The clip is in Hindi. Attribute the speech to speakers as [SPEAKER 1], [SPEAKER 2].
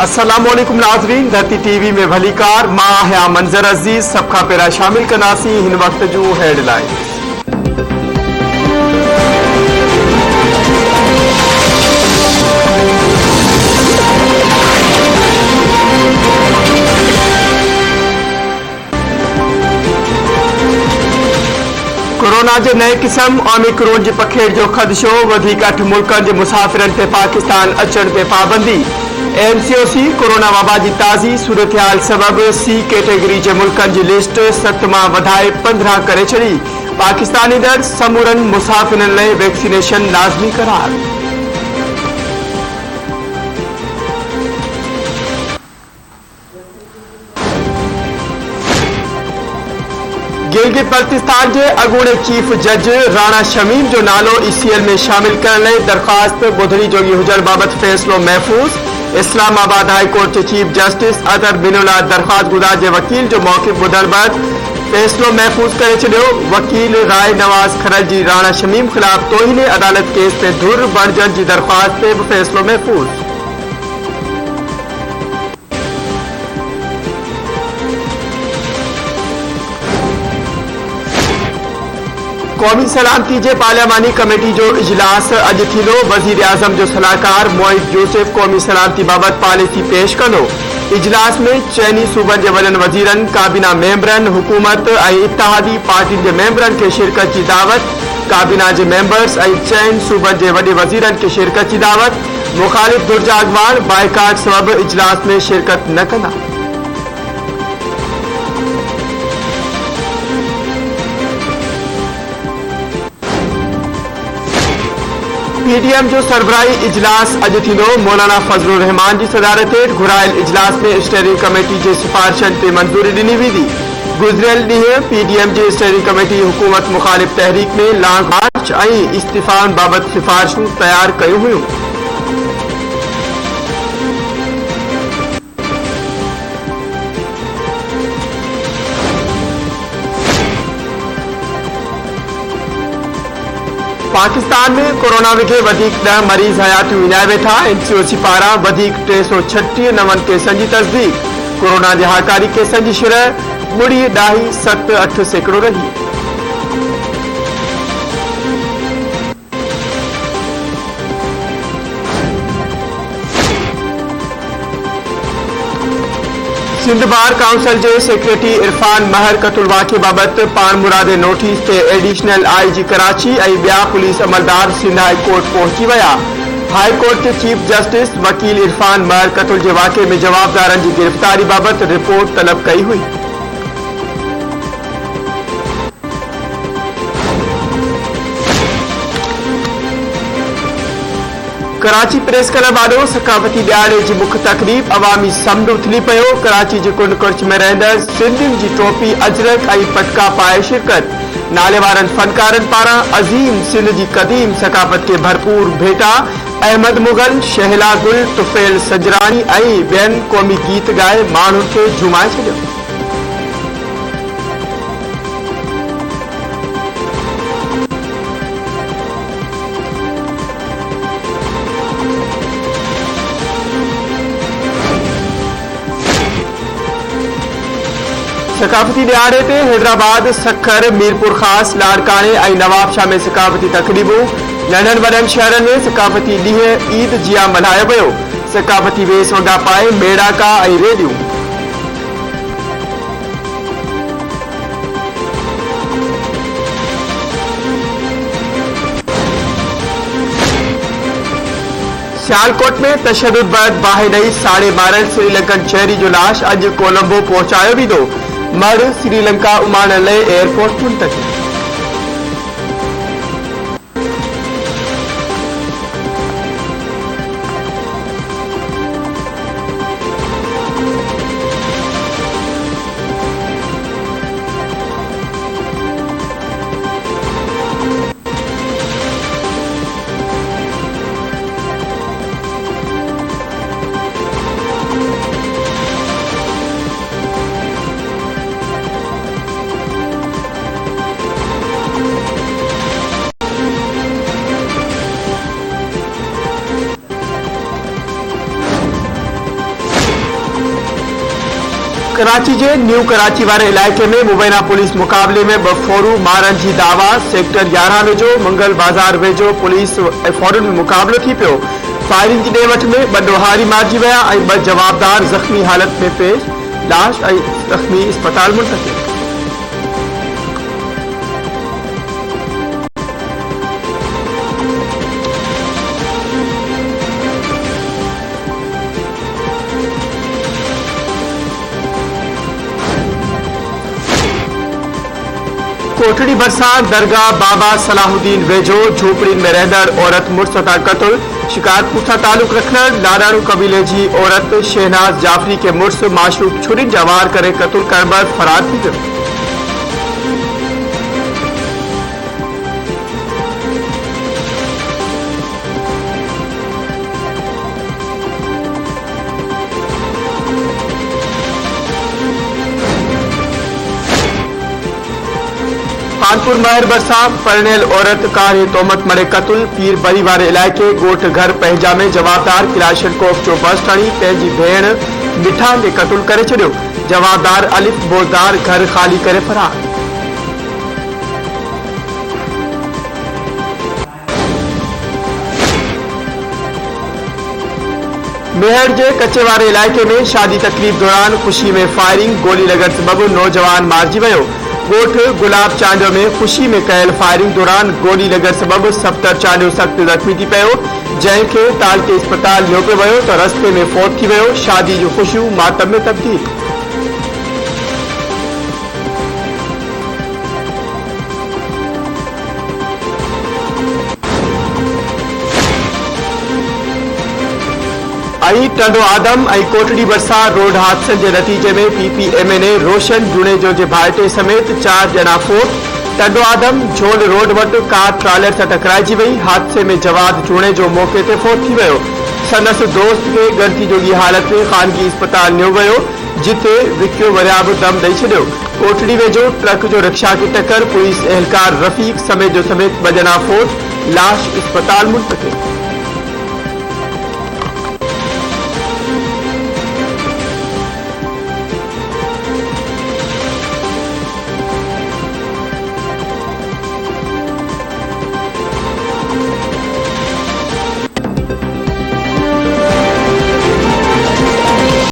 [SPEAKER 1] अस्सलामुअलैकुम नाज़रीन, धरती टीवी में भलीकार मां है मंजर अजीज सबका पेरा शामिल कनासी हिन वक्त जो हेडलाइन। कोरोना जे नए किस्म ओमिक्रॉन जे पखेड़ जो खदशो, वधीक 8 मुल्कनि जे मुसाफ़िरनि ते पाकिस्तान अचण ते पाबंदी। एमसीओसी कोरोना वबा जी ताज़ी सूरतहाल सबब सी कैटेगरी जे मुल्कनि जी लिस्ट 7 मां वधाए 15 करे छड़ी। पाकिस्तानी दर समूरनि मुसाफ़िरनि लाइ वैक्सीनेशन लाज़मी करार। गिलगित बल्तिस्तान के अगूणे चीफ जज राणा शमीम जो नालो ईसीएल में शामिल करने दरखास्त बुधड़ी जोगी हुजण बाबत फैसलो महफूज। इस्लामाबाद हाई कोर्ट के चीफ जस्टिस अतर बिनुल्लाह दरखास्त गुज़ार के वकील जो मौक़िफ़ ॿुधण बैदि फैसलो महफूज करे छॾियो। वकील राय नवाज़ खरल जी राणा शमीम ख़िलाफ़ तोहिने अदालत केस ते धुर बणजण जी दरखास्त ते भी फैसलो महफूज। कौमी सलामती जे पार्लियामानी कमेटी जो इजलास अज थींदो। वज़ीर आज़म जो सलाहकार मोहित यूसुफ कौमी सलामती बाबत पॉलिसी पेश कंदो। इजलास में चइनी सूबनि जे वॾनि वज़ीरनि, काबीना मेंबरनि, हुकूमत ऐं इत्तेहादी पार्टियुनि जे मेंबरनि खे शिरकत जी दावत। काबीना जे मेंबर्स ऐं 4 सूबनि जे वॾे वज़ीरनि खे शिरकत जी दावत। मुखालिफ़ धुर जा अॻवान बाइकाट सबब इजलास में शिरकत न कंदा। पीडीएम जो सरबराही इजलास अज थींदो। मौलाना फजलुर रहमान जी सदारत हेठ घुरायल इजलास में स्टेयरिंग कमेटी जे सिफारिशनि ते मंजूरी ॾिनी वेंदी। गुज़िरियल ॾींहुं पीडीएम जी स्टेयरिंग कमेटी हुकूमत मुखालिफ़ तहरीक में लॉन्ग मार्च ऐं इस्तीफ़ाउनि बाबति सिफारिशूं तयार कयूं हुयूं। पाकिस्तान में कोरोना विघे वधीक 10 मरीज़ हयातियूं विञाए वेठा। एमसीओसी पारां वधीक 336 नवनि केसनि जी तस्दीक। कोरोना जे हाकारी केसनि जी शरह 0.78% रही। सिंध बार काउंसिल के सेक्रेटरी इरफान महर कतुल वाक़े बाबत पान मुरादे नोटिस ते एडिशनल आईजी कराची ऐं ॿिया पुलिस अमलदार सिंध हाई कोर्ट पहुची विया। हाई कोर्ट के चीफ जस्टिस वकील इरफान महर कतुल के वाक़े में जवाबदारनि की गिरफ्तारी बाबत रिपोर्ट तलब कई हुई। कराची प्रेस क्लब आॾो सकाफ़ती ॾियारे जी मुख्य तकरीब अवामी समुंड उथली पियो। कराची जे कुंड कुर्च में रहंदड़ सिंधियुनि जी टोपी अजरक ऐं पटका पाए शिरकत। नाले वारनि फनकारनि पारां अज़ीम सिंध जी क़दीम सकाफ़त के भरपूर भेटा। अहमद मुगल, शहला गुल, तुफ़ैल सजरानी ऐं ॿियनि क़ौमी गीत ॻाए माण्हुनि खे झुमाए छॾियो। सकाफ़ती ॾियारे ते हैदराबाद, सखर, मीरपुर ख़ास, लाड़काणे ऐं नवाबशाह में सकाफ़ती तक़रीबूं। नंढनि वॾनि शहरनि में सकाफ़ती ॾींहुं ईद जिया मल्हायो वियो। सकाफ़ती वेस वॻा पाए मेड़ाका ऐं रेलियूं। सियालकोट में तशद्दुद बैदि बाहि ॾेई साड़े मारियल श्रीलंकन शहरी जो लाश अॼु कोलंबो पहुचायो वेंदो। मर्द श्रीलंका उमाणण लाइ एयरपोर्ट मुंतक़िल। कराची जे न्यू कराची वारे इलाइक़े में मुबैना पुलिस मुक़ाबले में बफोरू मारन जी दावा सेक्टर 11 वेझो मंगल बाज़ार वेझो पुलिस फौरन में मुक़ाबलो थी पियो। फायरिंग जी ॾे वठ में 2 ॾोहारी मारिजी विया ऐं 2 जवाबदार ज़ख़्मी हालत में पेश। लाश ऐं ज़ख़्मी अस्पताल मुंतक़िल। कोठड़ी बरसा दरगाह बाबा सलाहुद्दीन वेझो झोपड़ी में रहंदड़ औरत मुड़स सां क़त्ल। शिकारपुर सां तालुक रखण लाड़ाणू कबीले जी औरत शहनाज जाफरी के मुड़स माशूक छुरिन जा वार करे क़त्ल करण बैदि फरार थी वियो। कानपुर महर बरसा परिणियल औरत कारे तोहमत मरे क़त्ल। पीर बरी वारे इलाइक़े गोठ घर पंहिंजा में जवाबदार किलाशनकोफ जो बस टणी पंहिंजी भेण मिठान के क़त्ल करे छॾियो। जवाबदार अलिफ बोलदार घर खाली करे फरार। मेहर जे कच्चे वारे इलाइक़े में शादी तकरीब दौरान खुशी में फायरिंग गोली लगण सबबि नौजवान मारिजी वियो। गोठ गुलाब चांडियो में खुशी में कयल फायरिंग दौरान गोली लगण सबबि सफ्तर चांडियो सख्त ज़ख़्मी थी पियो, जंहिंखे तालके अस्पताल लियो पियो वियो त रस्ते में फौत थी वियो। शादी जूं ख़ुशियूं मातम में तब्दील। टंडो आदम और कोटड़ी बरसा रोड हादसे के नतीजे में PPMA रोशन जुनेजो के भाइटे समेत 4 जना फोत। टंडो आदम झोल रोड वट कार ट्रालर से टकराइजी वही। हादसे में जवाद जुनेजो मौके ते फोत थी वियो। संदस दोस्त के गणती जोगी हालत में खानगी अस्पताल लियो वियो, जिते विकियो वरिया भी दम दई छॾियो। कोटड़ी वेझो ट्रक जो रिक्शा की टक्कर पुलिस एहलकार रफीक समेत 2 जना फोत। लाश अस्पताल मुंतकिल।